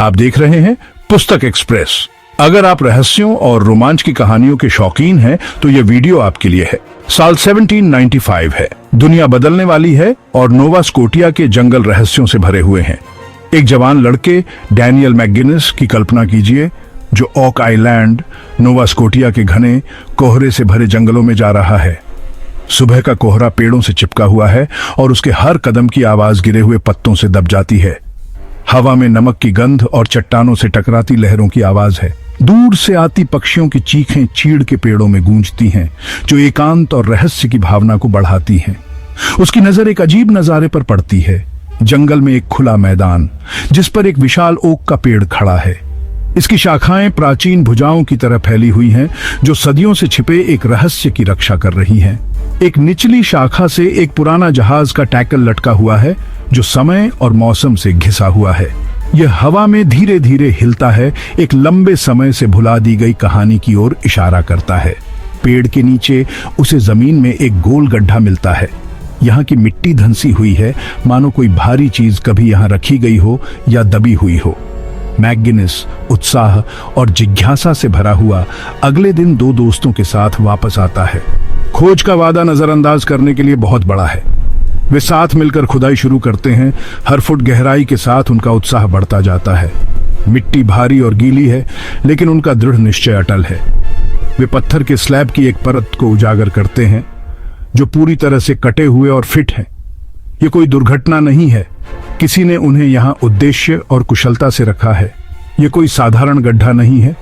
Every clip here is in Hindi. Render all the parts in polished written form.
आप देख रहे हैं पुस्तक एक्सप्रेस। अगर आप रहस्यों और रोमांच की कहानियों के शौकीन हैं तो ये वीडियो आपके लिए है। साल 1795 है, दुनिया बदलने वाली है और नोवा स्कोटिया के जंगल रहस्यों से भरे हुए हैं। एक जवान लड़के डैनियल मैकगिनिस की कल्पना कीजिए, जो ओक आइलैंड नोवा स्कोटिया के घने कोहरे से भरे जंगलों में जा रहा है। सुबह का कोहरा पेड़ों से चिपका हुआ है और उसके हर कदम की आवाज गिरे हुए पत्तों से दब जाती है। हवा में नमक की गंध और चट्टानों से टकराती लहरों की आवाज है। दूर से आती पक्षियों की चीखें चीड़ के पेड़ों में गूंजती हैं, जो एकांत और रहस्य की भावना को बढ़ाती हैं। उसकी नजर एक अजीब नजारे पर पड़ती है। जंगल में एक खुला मैदान, जिस पर एक विशाल ओक का पेड़ खड़ा है। इसकी शाखाएं प्राचीन भुजाओं की तरह फैली हुई हैं, जो सदियों से छिपे एक रहस्य की रक्षा कर रही हैं। एक निचली शाखा से एक पुराना जहाज का टैकल लटका हुआ है, जो समय और मौसम से घिसा हुआ है। यह हवा में धीरे धीरे हिलता है, एक लंबे समय से भुला दी गई कहानी की ओर इशारा करता है। पेड़ के नीचे उसे जमीन में एक गोल गड्ढा मिलता है। यहाँ की मिट्टी धंसी हुई है, मानो कोई भारी चीज कभी यहाँ रखी गई हो या दबी हुई हो। मैकगिनिस उत्साह और जिज्ञासा से भरा हुआ अगले दिन दो दोस्तों के साथ वापस आता है। खोज का वादा नजरअंदाज करने के लिए बहुत बड़ा है। वे साथ मिलकर खुदाई शुरू करते हैं। हर फुट गहराई के साथ उनका उत्साह बढ़ता जाता है। मिट्टी भारी और गीली है, लेकिन उनका दृढ़ निश्चय अटल है। वे पत्थर के स्लैब की एक परत को उजागर करते हैं, जो पूरी तरह से कटे हुए और फिट है। ये कोई दुर्घटना नहीं है, किसी ने उन्हें यहाँ उद्देश्य और कुशलता से रखा है। ये कोई साधारण गड्ढा नहीं है,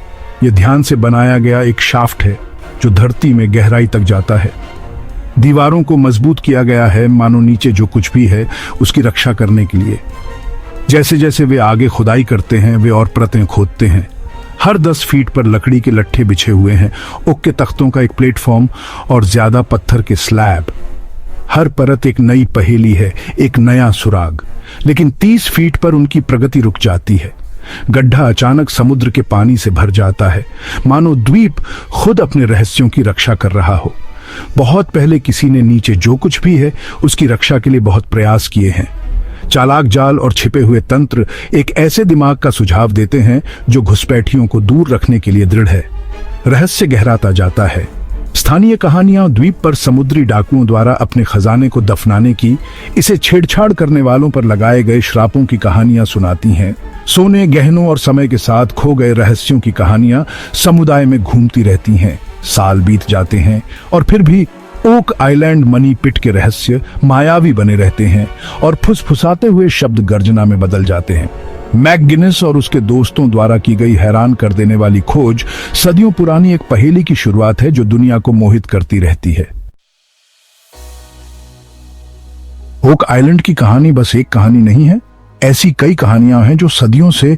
ये ध्यान से बनाया गया एक शाफ्ट है, जो धरती में गहराई तक जाता है। दीवारों को मजबूत किया गया है, मानो नीचे जो कुछ भी है उसकी रक्षा करने के लिए। जैसे जैसे वे आगे खुदाई करते हैं, वे और परतें खोदते हैं। हर 10 फीट पर लकड़ी के लट्ठे बिछे हुए हैं, ओक के तख्तों का एक प्लेटफॉर्म और ज्यादा पत्थर के स्लैब। हर परत एक नई पहेली है, एक नया सुराग। लेकिन 30 फीट पर उनकी प्रगति रुक जाती है। गड्ढा अचानक समुद्र के पानी से भर जाता है, मानो द्वीप खुद अपने रहस्यों की रक्षा कर रहा हो। बहुत पहले किसी ने नीचे जो कुछ भी है उसकी रक्षा के लिए बहुत प्रयास किए हैं। चालाक जाल और छिपे हुए तंत्र एक ऐसे दिमाग का सुझाव देते हैं जो घुसपैठियों को दूर रखने के लिए दृढ़ है। रहस्य गहराता जाता है। स्थानीय कहानियां द्वीप पर समुद्री डाकुओं द्वारा अपने खजाने को दफनाने की, इसे छेड़छाड़ करने वालों पर लगाए गए श्रापों की कहानियां सुनाती हैं। सोने, गहनों और समय के साथ खो गए रहस्यों की कहानियां समुदाय में घूमती रहती हैं। साल बीत जाते हैं और फिर भी ओक आइलैंड मनी पिट के रहस्य मायावी बने रहते हैं और फुसफुसाते हुए शब्द गर्जना में बदल जाते हैं। मैकगिनिस और उसके दोस्तों द्वारा की गई हैरान कर देने वाली खोज सदियों पुरानी एक पहेली की शुरुआत है, जो दुनिया को मोहित करती रहती है। ओक आइलैंड की कहानी बस एक कहानी नहीं है। ऐसी कई कहानियां हैं जो सदियों से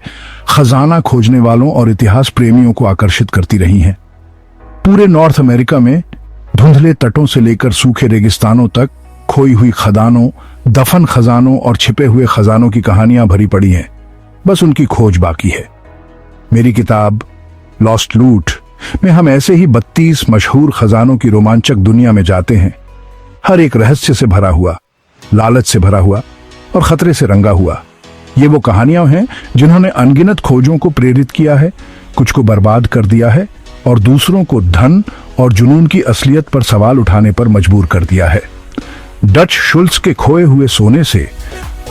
खजाना खोजने वालों और इतिहास प्रेमियों को आकर्षित करती रही हैं। पूरे नॉर्थ अमेरिका में धुंधले तटों से लेकर सूखे रेगिस्तानों तक खोई हुई खदानों, दफन खजानों और छिपे हुए खजानों की कहानियां भरी पड़ी हैं। बस उनकी खोज बाकी है। मेरी किताब लॉस्ट लूट में हम ऐसे ही 32 मशहूर खजानों की रोमांचक दुनिया में जाते हैं। हर एक रहस्य से भरा हुआ, लालच से भरा हुआ और खतरे से रंगा हुआ। ये वो कहानियां हैं जिन्होंने अनगिनत खोजों को प्रेरित किया है, कुछ को बर्बाद कर दिया है और दूसरों को धन और जुनून की असलियत पर सवाल उठाने पर मजबूर कर दिया है। डच शुल्स के खोए हुए सोने से,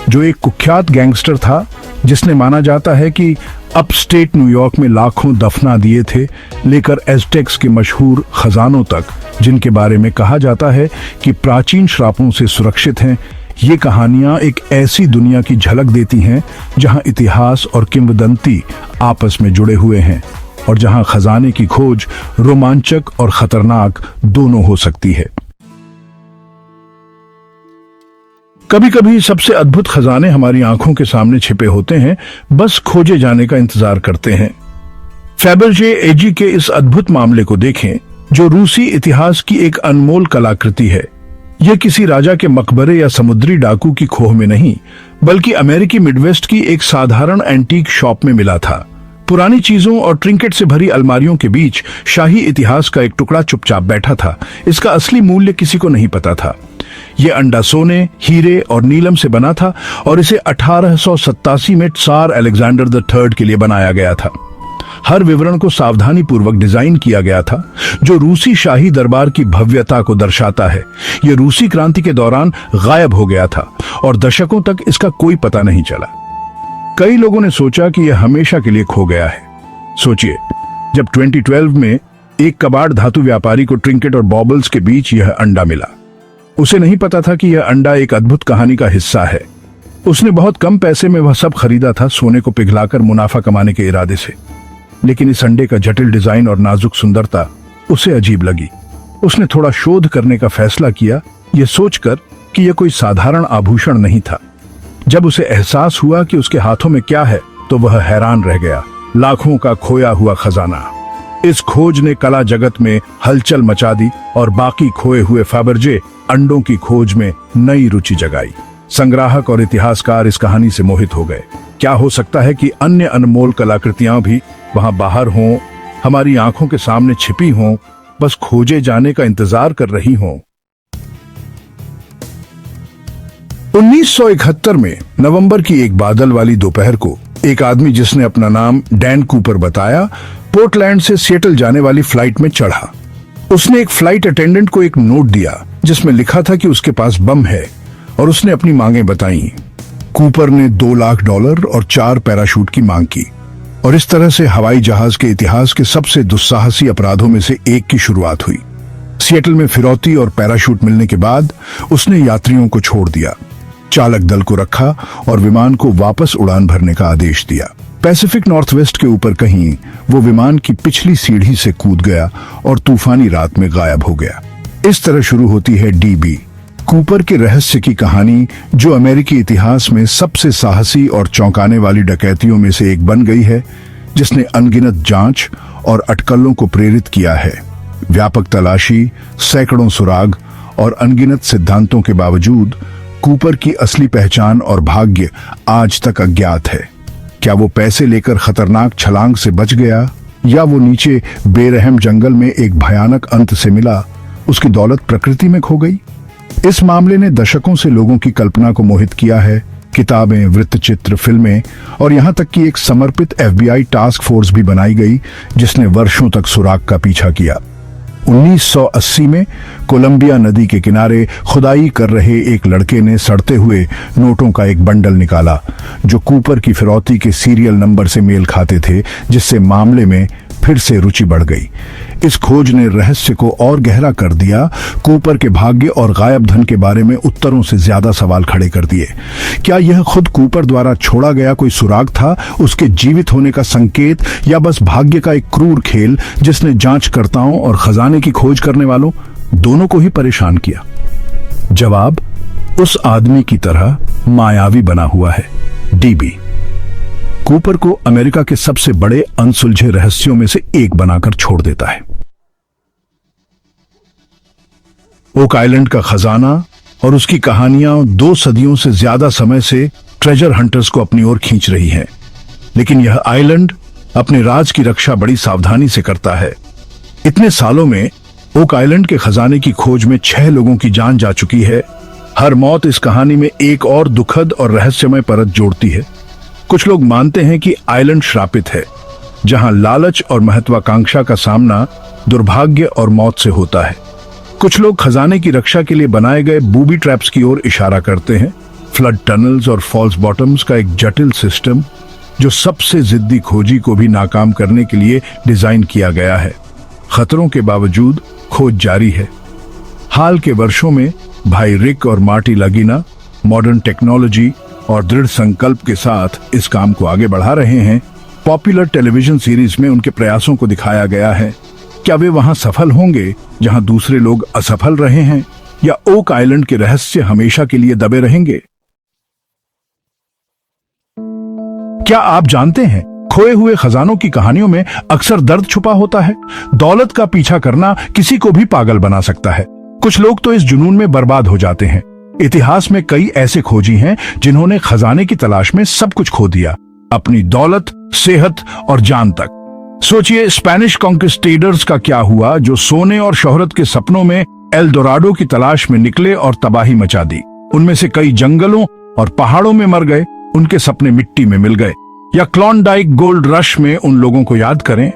जो एक कुख्यात गैंगस्टर था जिसने माना जाता है कि अपस्टेट न्यूयॉर्क में लाखों दफना दिए थे, लेकर एज़टेक्स के मशहूर खजानों तक, जिनके बारे में कहा जाता है कि प्राचीन श्रापों से सुरक्षित हैं। ये कहानियां एक ऐसी दुनिया की झलक देती हैं जहां इतिहास और किंवदंती आपस में जुड़े हुए हैं और जहां खजाने की खोज रोमांचक और खतरनाक दोनों हो सकती है। कभी कभी सबसे अद्भुत खजाने हमारी आंखों के सामने छिपे होते हैं, बस खोजे जाने का इंतजार करते हैं। फैबर्जे एजी के इस अद्भुत मामले को देखें, जो रूसी इतिहास की एक अनमोल कलाकृति है। यह किसी राजा के मकबरे या समुद्री डाकू की खोह में नहीं, बल्कि अमेरिकी मिडवेस्ट की एक साधारण एंटीक शॉप में मिला था। पुरानी चीजों और ट्रिंकेट से भरी अलमारियों के बीच शाही इतिहास का एक टुकड़ा चुपचाप बैठा था। इसका असली मूल्य किसी को नहीं पता था। ये अंडा सोने, हीरे और नीलम से बना था और इसे 1887 में त्सार अलेक्जेंडर द थर्ड के लिए बनाया गया था। हर विवरण को सावधानी पूर्वक डिजाइन किया गया था, जो रूसी शाही दरबार की भव्यता को दर्शाता है। यह रूसी क्रांति के दौरान गायब हो गया था और दशकों तक इसका कोई पता नहीं चला। कई लोगों ने सोचा कि यह हमेशा के लिए खो गया है। सोचिए, जब 2012 में एक कबाड़ धातु व्यापारी को ट्रिंकेट और बॉबल्स के बीच यह अंडा मिला। उसे नहीं पता था कि यह अंडा एक अद्भुत कहानी का हिस्सा है। उसने बहुत कम पैसे में वह सब खरीदा था, सोने को पिघलाकर मुनाफा कमाने के इरादे से। लेकिन इस अंडे का जटिल डिजाइन और नाजुक सुंदरता उसे अजीब लगी। उसने थोड़ा शोध करने का फैसला किया, यह सोचकर कि यह कोई साधारण आभूषण नहीं था। जब उसे एहसास हुआ कि उसके हाथों में क्या है, तो वह हैरान रह गया। लाखों का खोया हुआ खजाना। इस खोज ने कला जगत में हलचल मचा दी और बाकी खोए हुए फैबर्जे अंडों की खोज में नई रुचि जगाई। संग्राहक और इतिहासकार इस कहानी से मोहित हो गए। क्या हो सकता है कि अन्य अनमोल कलाकृतियां भी वहां बाहर हों, हमारी आंखों के सामने छिपी हों, बस खोजे जाने का इंतजार कर रही हों। 1971 में नवंबर की एक बादल वाली दोपहर को एक आदमी, जिसने अपना नाम डैन कूपर बताया, पोर्टलैंड से सिएटल जाने वाली फ्लाइट में चढ़ा। उसने एक फ्लाइट अटेंडेंट को एक नोट दिया जिसमें लिखा था कि उसके पास बम है और उसने अपनी मांगें बताई। कूपर ने $2 लाख और 4 पैराशूट की मांग की और इस तरह से हवाई जहाज के इतिहास के सबसे दुस्साहसी अपराधों में से एक की शुरुआत हुई। सिएटल में फिरौती और पैराशूट मिलने के बाद उसने यात्रियों को छोड़ दिया, चालक दल को रखा और विमान को वापस उड़ान भरने का आदेश दिया। पैसिफिक नॉर्थवेस्ट के ऊपर कहीं वो विमान की पिछली सीढ़ी से कूद गया और तूफानी रात में गायब हो गया। इस तरह शुरू होती है डीबी, कूपर के रहस्य की कहानी, जो अमेरिकी इतिहास में सबसे साहसी और चौंकाने वाली डकैतियों में से एक बन गई है, जिसने अनगिनत जांच और अटकलों को प्रेरित किया है। व्यापक तलाशी, सैकड़ों सुराग और अनगिनत सिद्धांतों के बावजूद कूपर की असली पहचान और भाग्य आज तक अज्ञात है। क्या वो पैसे लेकर खतरनाक छलांग से बच गया, या वो नीचे बेरहम जंगल में एक भयानक अंत से मिला, उसकी दौलत प्रकृति में खो गई? इस मामले ने दशकों से लोगों की कल्पना को मोहित किया है। किताबें, वृत्तचित्र, फिल्में और यहाँ तक कि एक समर्पित FBI टास्क फोर्स भी बनाई गई, जिसने वर्षों तक सुराग का पीछा किया। 1980 में कोलंबिया नदी के किनारे खुदाई कर रहे एक लड़के ने सड़ते हुए नोटों का एक बंडल निकाला, जो कूपर की फिरौती के सीरियल नंबर से मेल खाते थे, जिससे मामले में फिर से रुचि बढ़ गई। इस खोज ने रहस्य को और गहरा कर दिया। कूपर के भाग्य और गायब धन के बारे में उत्तरों से ज्यादा सवाल खड़े कर दिए। क्या यह खुद कूपर द्वारा छोड़ा गया कोई सुराग था, उसके जीवित होने का संकेत, या बस भाग्य का एक क्रूर खेल जिसने जांचकर्ताओं और खजाने की खोज करने वालों दोनों को ही परेशान किया? जवाब उस आदमी की तरह मायावी बना हुआ है। डीबी कूपर को अमेरिका के सबसे बड़े अनसुलझे रहस्यों में से एक बनाकर छोड़ देता है। ओक आइलैंड का खजाना और उसकी कहानियां 2 सदियों से ज्यादा समय से ट्रेजर हंटर्स को अपनी ओर खींच रही हैं। लेकिन यह आइलैंड अपने राज की रक्षा बड़ी सावधानी से करता है। इतने सालों में ओक आइलैंड के खजाने की खोज में 6 लोगों की जान जा चुकी है। हर मौत इस कहानी में एक और दुखद और रहस्यमय परत जोड़ती है। कुछ लोग मानते हैं कि आइलैंड श्रापित है, जहां लालच और महत्वाकांक्षा का सामना दुर्भाग्य और मौत से होता है। कुछ लोग खजाने की रक्षा के लिए बनाए गए बूबी ट्रैप्स की ओर इशारा करते हैं, फ्लड टनल्स और फॉल्स बॉटम्स का एक जटिल सिस्टम, जो सबसे जिद्दी खोजी को भी नाकाम करने के लिए डिजाइन किया गया है। खतरों के बावजूद खोज जारी है। हाल के वर्षों में भाई रिक और मार्टी लगीना मॉडर्न टेक्नोलॉजी और दृढ़ संकल्प के साथ इस काम को आगे बढ़ा रहे हैं। पॉपुलर टेलीविजन सीरीज में उनके प्रयासों को दिखाया गया है। क्या वे वहां सफल होंगे जहां दूसरे लोग असफल रहे हैं, या ओक आइलैंड के रहस्य हमेशा के लिए दबे रहेंगे? क्या आप जानते हैं, खोए हुए खजानों की कहानियों में अक्सर दर्द छुपा होता है। दौलत का पीछा करना किसी को भी पागल बना सकता है। कुछ लोग तो इस जुनून में बर्बाद हो जाते हैं। इतिहास में कई ऐसे खोजी हैं जिन्होंने खजाने की तलाश में सब कुछ खो दिया, अपनी दौलत, सेहत और जान तक। सोचिए, स्पेनिश कॉन्क्विस्टेडर्स का क्या हुआ, जो सोने और शोहरत के सपनों में एल दोराडो की तलाश में निकले और तबाही मचा दी। उनमें से कई जंगलों और पहाड़ों में मर गए, उनके सपने मिट्टी में मिल गए। या क्लॉन्डाइक गोल्ड रश में उन लोगों को याद करें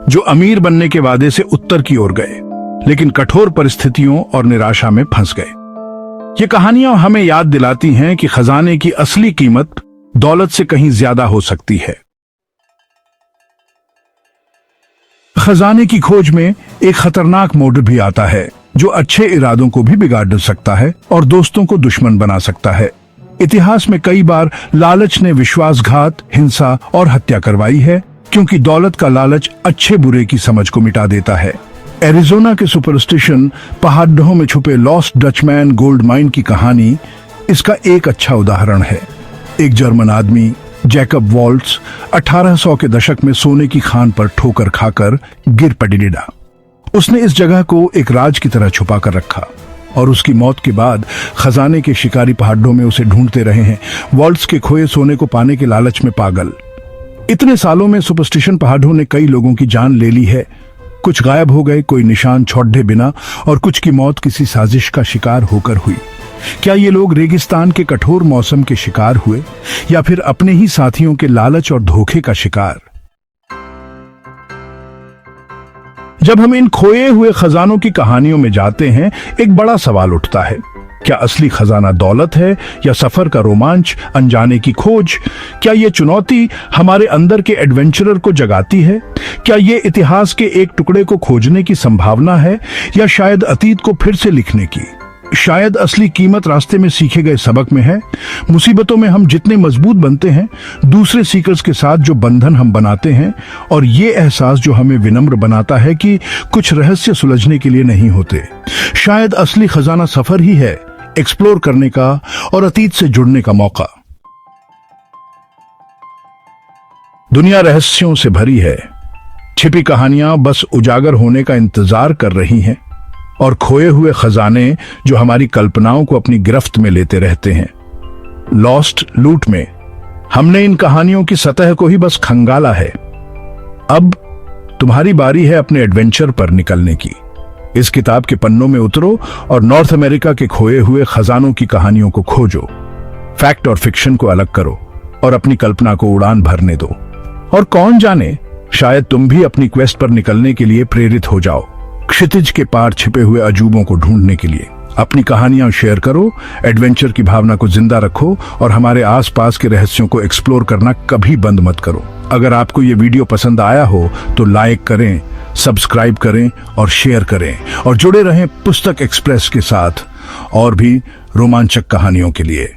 जो अमीर बनने के वादे से उत्तर की ओर गए, लेकिन कठोर परिस्थितियों और निराशा में फंस गए। ये कहानियां हमें याद दिलाती हैं कि खजाने की असली कीमत दौलत से कहीं ज्यादा हो सकती है। खजाने की खोज में एक खतरनाक मोड़ भी आता है जो अच्छे इरादों को भी बिगाड़ सकता है और दोस्तों को दुश्मन बना सकता है। इतिहास में कई बार लालच ने विश्वासघात, हिंसा और हत्या करवाई है, क्योंकि दौलत का लालच अच्छे बुरे की समझ को मिटा देता है। एरिजोना के सुपरस्टिशन पहाड़ों में छुपे लॉस्ट डचमैन गोल्ड माइन की कहानी इसका एक अच्छा उदाहरण है। एक जर्मन आदमी जैकब वॉल्ट्स 1800 के दशक में सोने की खान पर ठोकर खाकर गिर पड़ा। उसने इस जगह को एक राज की तरह छुपा कर रखा और उसकी मौत के बाद खजाने के शिकारी पहाड़ों में उसे ढूंढते रहे हैं, वॉल्ट्स के खोए सोने को पाने के लालच में पागल। इतने सालों में सुपरस्टिशन पहाड़ों ने कई लोगों की जान ले ली है। कुछ गायब हो गए, कोई निशान छोड़े बिना, और कुछ की मौत किसी साजिश का शिकार होकर हुई। क्या ये लोग रेगिस्तान के कठोर मौसम के शिकार हुए या फिर अपने ही साथियों के लालच और धोखे का शिकार? जब हम इन खोए हुए खजानों की कहानियों में जाते हैं, एक बड़ा सवाल उठता है। क्या असली खजाना दौलत है या सफर का रोमांच, अनजाने की खोज? क्या ये चुनौती हमारे अंदर के एडवेंचरर को जगाती है? क्या ये इतिहास के एक टुकड़े को खोजने की संभावना है या शायद अतीत को फिर से लिखने की? शायद असली कीमत रास्ते में सीखे गए सबक में है। मुसीबतों में हम जितने मजबूत बनते हैं, दूसरे सीकर्स के साथ जो बंधन हम बनाते हैं, और ये एहसास जो हमें विनम्र बनाता है कि कुछ रहस्य सुलझने के लिए नहीं होते। शायद असली खजाना सफर ही है, एक्सप्लोर करने का और अतीत से जुड़ने का मौका। दुनिया रहस्यों से भरी है। छिपी कहानियां बस उजागर होने का इंतजार कर रही हैं, और खोए हुए खजाने जो हमारी कल्पनाओं को अपनी गिरफ्त में लेते रहते हैं। लॉस्ट लूट में हमने इन कहानियों की सतह को ही बस खंगाला है। अब तुम्हारी बारी है अपने एडवेंचर पर निकलने की। इस किताब के पन्नों में उतरो और नॉर्थ अमेरिका के खोए हुए खजानों की कहानियों को खोजो। फैक्ट और फिक्शन को अलग करो और अपनी कल्पना को उड़ान भरने दो। और कौन जाने, शायद तुम भी अपनी क्वेस्ट पर निकलने के लिए प्रेरित हो जाओ, क्षितिज के पार छिपे हुए अजूबों को ढूंढने के लिए। अपनी कहानियां शेयर करो, एडवेंचर की भावना को जिंदा रखो और हमारे आसपास के रहस्यों को एक्सप्लोर करना कभी बंद मत करो। अगर आपको ये वीडियो पसंद आया हो तो लाइक करें, सब्सक्राइब करें और शेयर करें, और जुड़े रहें पुस्तक एक्सप्रेस के साथ और भी रोमांचक कहानियों के लिए।